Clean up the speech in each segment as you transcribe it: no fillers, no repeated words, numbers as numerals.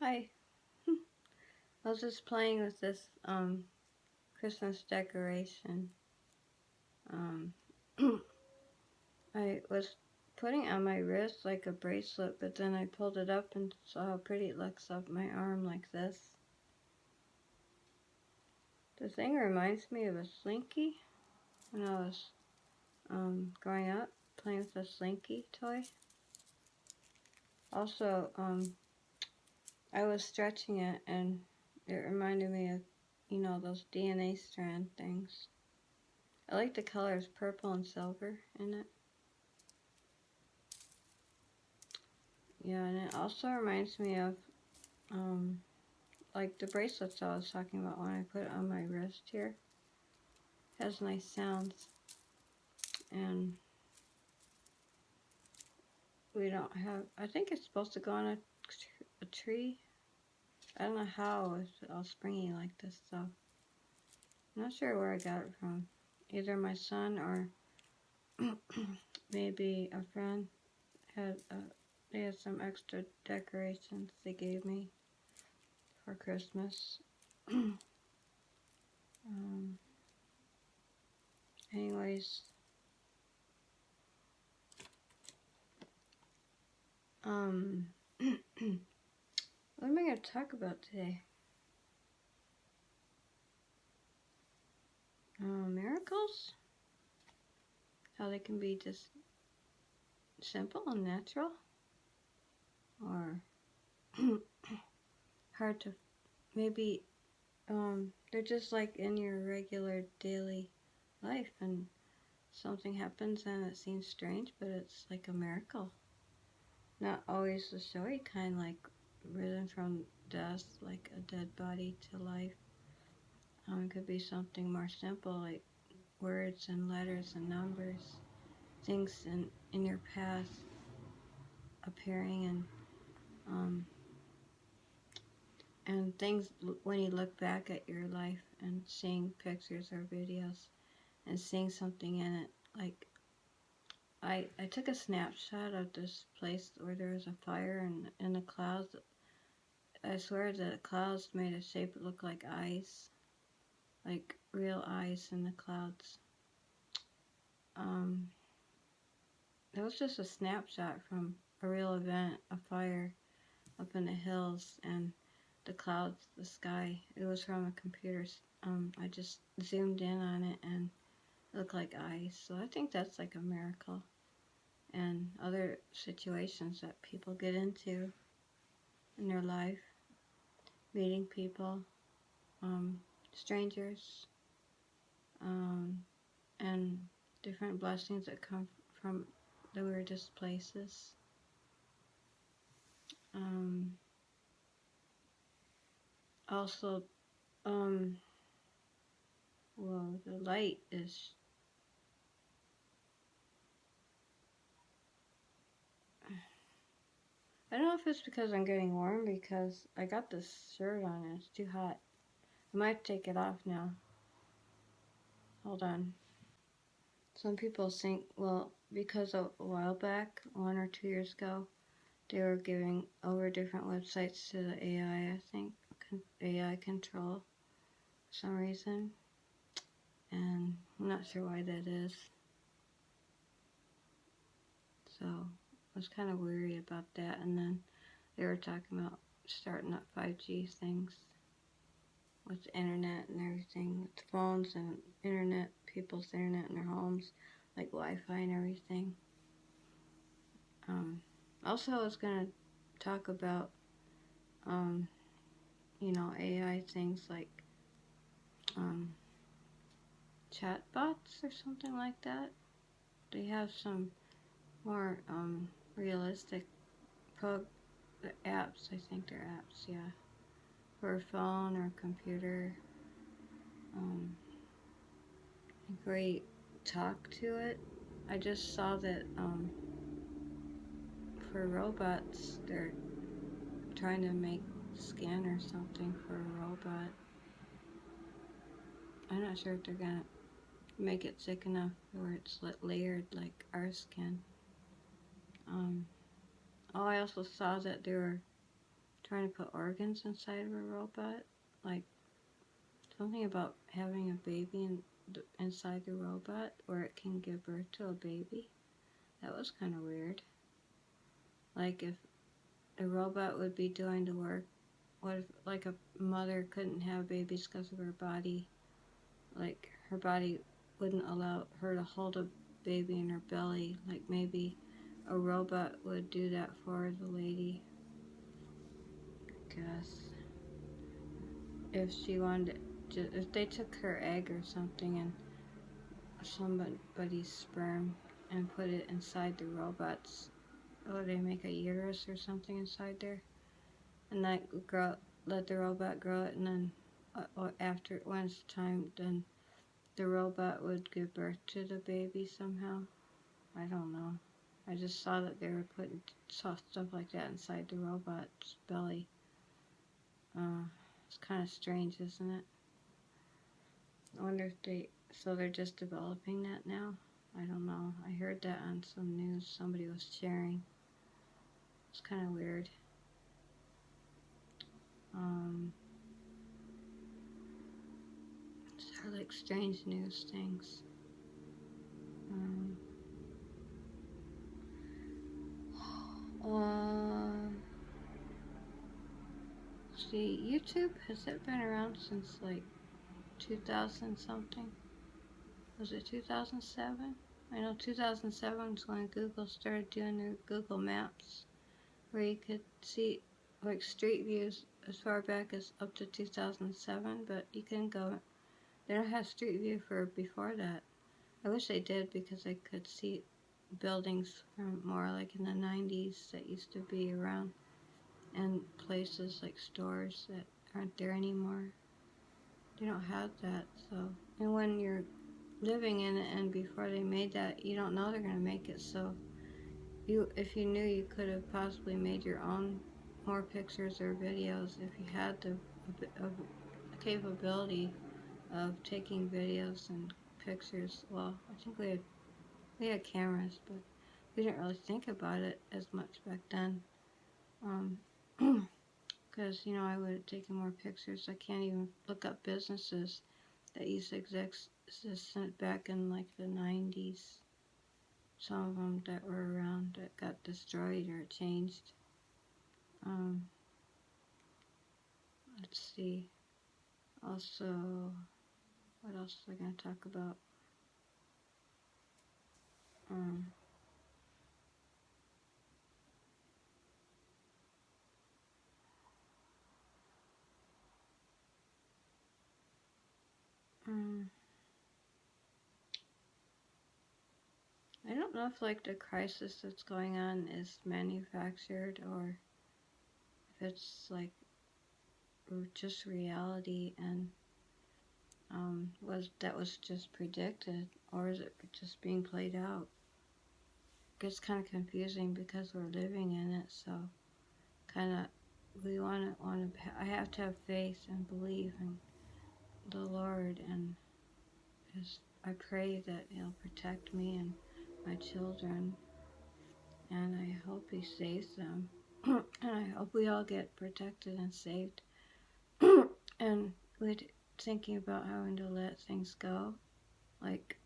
Hi. I was just playing with this Christmas decoration. Um, I was putting it on my wrist like a bracelet, but then I pulled it up and saw how pretty it looks up my arm like this. The thing reminds me of a Slinky when I was growing up, playing with a Slinky toy. Also, I was stretching it and it reminded me of, those DNA strand things. I like the colors purple and silver in it. Yeah, and it also reminds me of, like the bracelets I was talking about when I put it on my wrist here. It has nice sounds. And we don't have, I think it's supposed to go on a tree. I don't know how it's all springy like this stuff. I'm not sure where I got it from. Either my son or maybe a friend they had some extra decorations they gave me for Christmas. Anyways, what am I going to talk about today? Miracles? How they can be just simple and natural? Or hard to, maybe they're just like in your regular daily life and something happens and it seems strange, but it's like a miracle. Not always the showy kind, like risen from death, like a dead body to life. It could be something more simple, like words and letters and numbers, things in your past appearing, and things when you look back at your life and seeing pictures or videos and seeing something in it. Like I took a snapshot of this place where there was a fire and in the clouds. I swear the clouds made a shape that looked like eyes, like real eyes in the clouds. It was just a snapshot from a real event, a fire up in the hills and the clouds, the sky. It was from a computer. I just zoomed in on it and it looked like eyes. So I think that's like a miracle. And other situations that people get into in their life, meeting people, strangers, and different blessings that come from the weirdest places. Also, well, the light is, I don't know if it's because I'm getting warm because I got this shirt on and it's too hot. I might take it off now. Hold on. Some people think, well, because a while back, 1 or 2 years ago, they were giving over different websites to the AI, I think, AI control for some reason. And I'm not sure why that is. So I was kind of weary about that. And then they were talking about starting up 5G things with the internet and everything, with phones and internet, people's internet in their homes, like Wi-Fi and everything. Also, I was going to talk about, AI things like chatbots or something like that. They have some more realistic apps. I think they're apps, yeah, for a phone or computer. Great talk to it. I just saw that for robots, they're trying to make skin or something for a robot. I'm not sure if they're gonna make it thick enough where it's layered like our skin. I also saw that they were trying to put organs inside of a robot. Like something about having a baby inside the robot where it can give birth to a baby. That was kind of weird. Like if a robot would be doing the work, what if like a mother couldn't have babies because of her body, like her body wouldn't allow her to hold a baby in her belly, like maybe a robot would do that for the lady, I guess. If she wanted if they took her egg or something and somebody's sperm and put it inside the robot's, oh, they make a uterus or something inside there, and that grow, let the robot grow it, and then after when it's time, then the robot would give birth to the baby somehow. I don't know. I just saw that they were putting stuff like that inside the robot's belly. It's kind of strange, isn't it? I wonder if so they're just developing that now? I don't know. I heard that on some news somebody was sharing. It's kind of weird. These are like strange news things. See, YouTube, has it been around since like 2000 something? Was it 2007? I know 2007 was when Google started doing their Google Maps, where you could see like street views as far back as up to 2007, but you can go, they don't have street view for before that. I wish they did, because I could see buildings from more like in the 90s that used to be around, and places like stores that aren't there anymore. They don't have that, so. And when you're living in it and before they made that, you don't know they're going to make it, so if you knew, you could have possibly made your own more pictures or videos if you had the capability of taking videos and pictures. Well, I think we had cameras, but we didn't really think about it as much back then. Because, I would have taken more pictures. I can't even look up businesses that used to exist back in like the 90s. Some of them that were around that got destroyed or changed. Let's see. Also, what else was I going to talk about? I don't know if like the crisis that's going on is manufactured, or if it's like just reality and was just predicted, or is it just being played out? It gets kind of confusing because we're living in it, so kind of I have to have faith and believe in the Lord, and just I pray that He'll protect me and my children, and I hope He saves them, and I hope we all get protected and saved. And we're thinking about having to let things go, like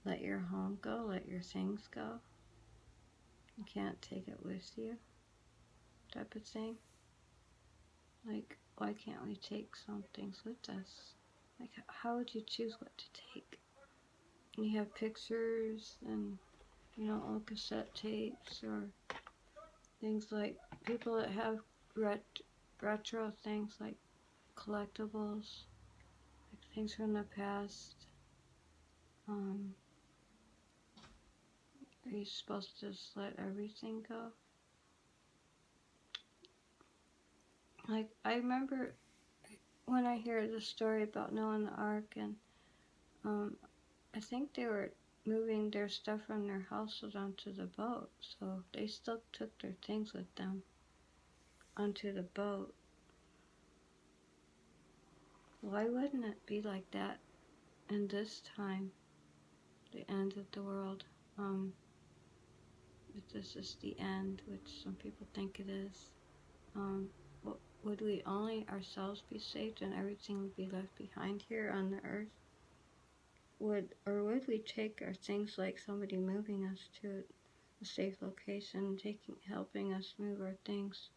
let your home go, let your things go. You can't take it with you, type of thing. Like, why can't we take some things with us? Like, how would you choose what to take? You have pictures and, old cassette tapes, or things like people that have retro things like collectibles, like things from the past. Are you supposed to just let everything go? Like, I remember when I hear the story about Noah and the Ark, and I think they were moving their stuff from their houses onto the boat, so they still took their things with them onto the boat. Why wouldn't it be like that in this time, the end of the world? If this is the end, which some people think it is. would we only ourselves be saved and everything would be left behind here on the earth? Would we take our things like somebody moving us to a safe location, helping us move our things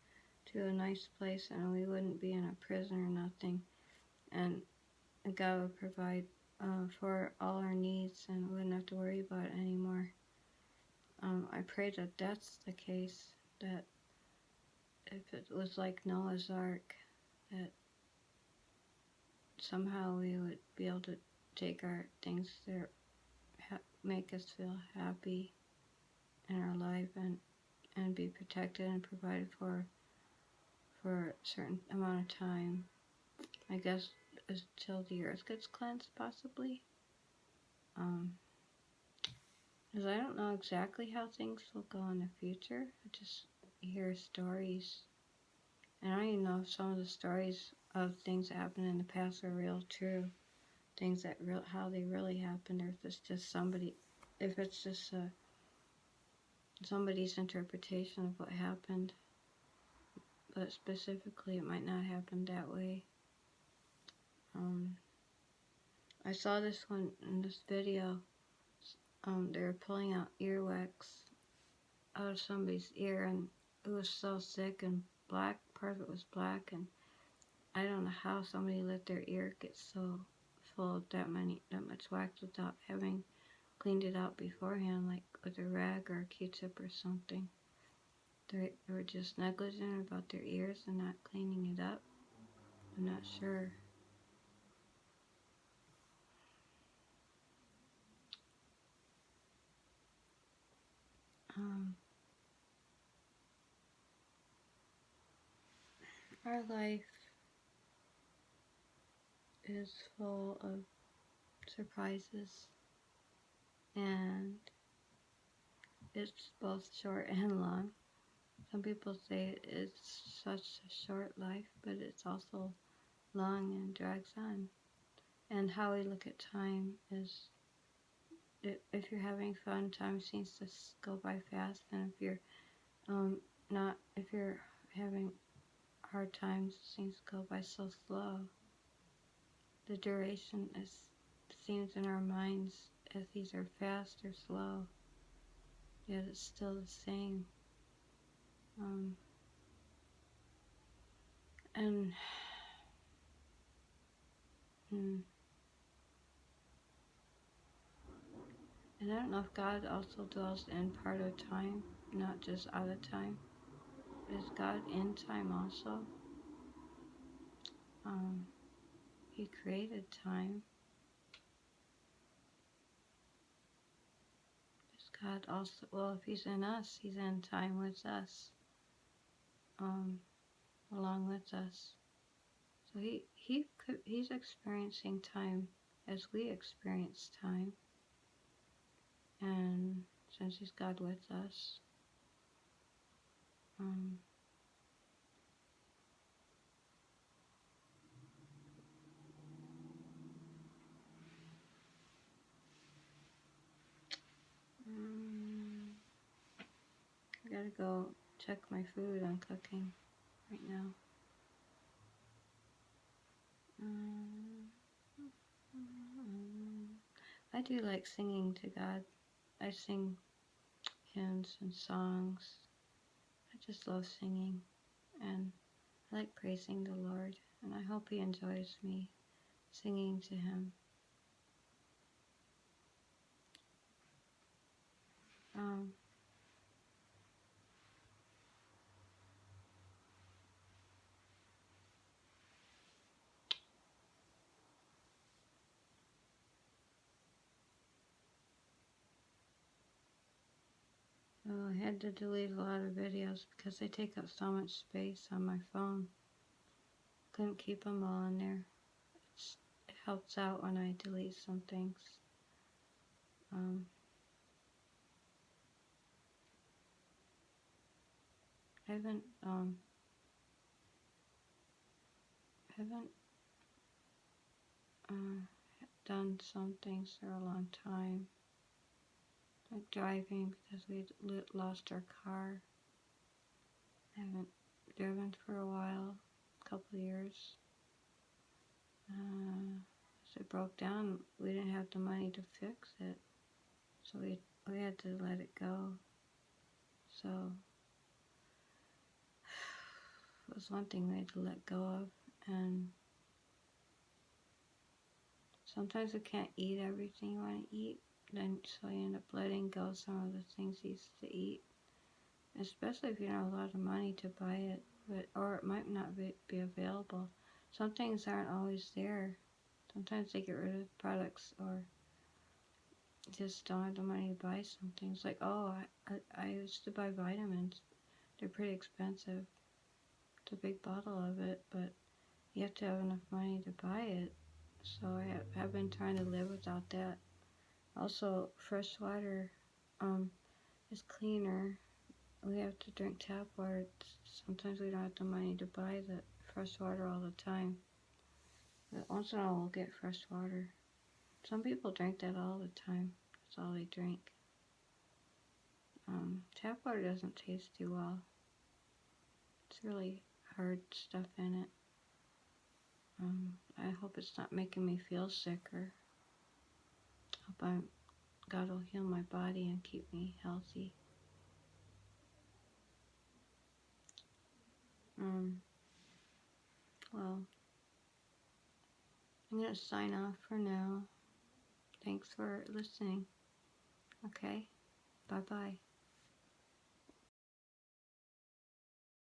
to a nice place, and we wouldn't be in a prison or nothing, and God would provide for all our needs and we wouldn't have to worry about it anymore. I pray that that's the case, that if it was like Noah's Ark, that somehow we would be able to take our things that make us feel happy in our life and be protected and provided for a certain amount of time. I guess until the earth gets cleansed, possibly. Because I don't know exactly how things will go in the future. I just hear stories. And I don't even know if some of the stories of things that happened in the past are real true. Things that how they really happened, or if it's just somebody's interpretation of what happened. But specifically, it might not happen that way. I saw this one in this video. They were pulling out earwax out of somebody's ear, and it was so thick and black. Part of it was black, and I don't know how somebody let their ear get so full of that much wax without having cleaned it out beforehand, like with a rag or a Q-tip or something. They were just negligent about their ears and not cleaning it up. I'm not sure. Our life is full of surprises, and it's both short and long. Some people say it's such a short life, but it's also long and drags on. And how we look at time is, if you're having fun, time seems to go by fast, and if you're if you're having hard times, it seems to go by so slow. The duration seems in our minds as either fast or slow, yet it's still the same. And I don't know if God also dwells in part of time, not just out of time. Is God in time also? He created time. Is God also, well, if He's in us, He's in time with us, along with us. So He's experiencing time as we experience time. And since He's God with us, I gotta go check my food I'm cooking right now. I do like singing to God. I sing hymns and songs. I just love singing, and I like praising the Lord, and I hope He enjoys me singing to Him. I had to delete a lot of videos because they take up so much space on my phone. Couldn't keep them all in there. It helps out when I delete some things. I haven't done some things for a long time, like driving because we lost our car. I haven't driven for a while, a couple of years. As it broke down, we didn't have the money to fix it, so we had to let it go. So it was one thing we had to let go of, and sometimes we can't eat everything you want to eat, then so you end up letting go some of the things you used to eat, especially if you don't have a lot of money to buy it, or it might not be available. Some things aren't always there. Sometimes they get rid of products or just don't have the money to buy some things. Like, oh, I used to buy vitamins. They're pretty expensive. It's a big bottle of it, but you have to have enough money to buy it. So I have been trying to live without that. Also, fresh water is cleaner. We have to drink tap water. Sometimes we don't have the money to buy the fresh water all the time. But once in a while we'll get fresh water. Some people drink that all the time. That's all they drink. Tap water doesn't taste too well. It's really hard stuff in it. I hope it's not making me feel sicker. Hope God will heal my body and keep me healthy. Well, I'm going to sign off for now. Thanks for listening. Okay? Bye-bye.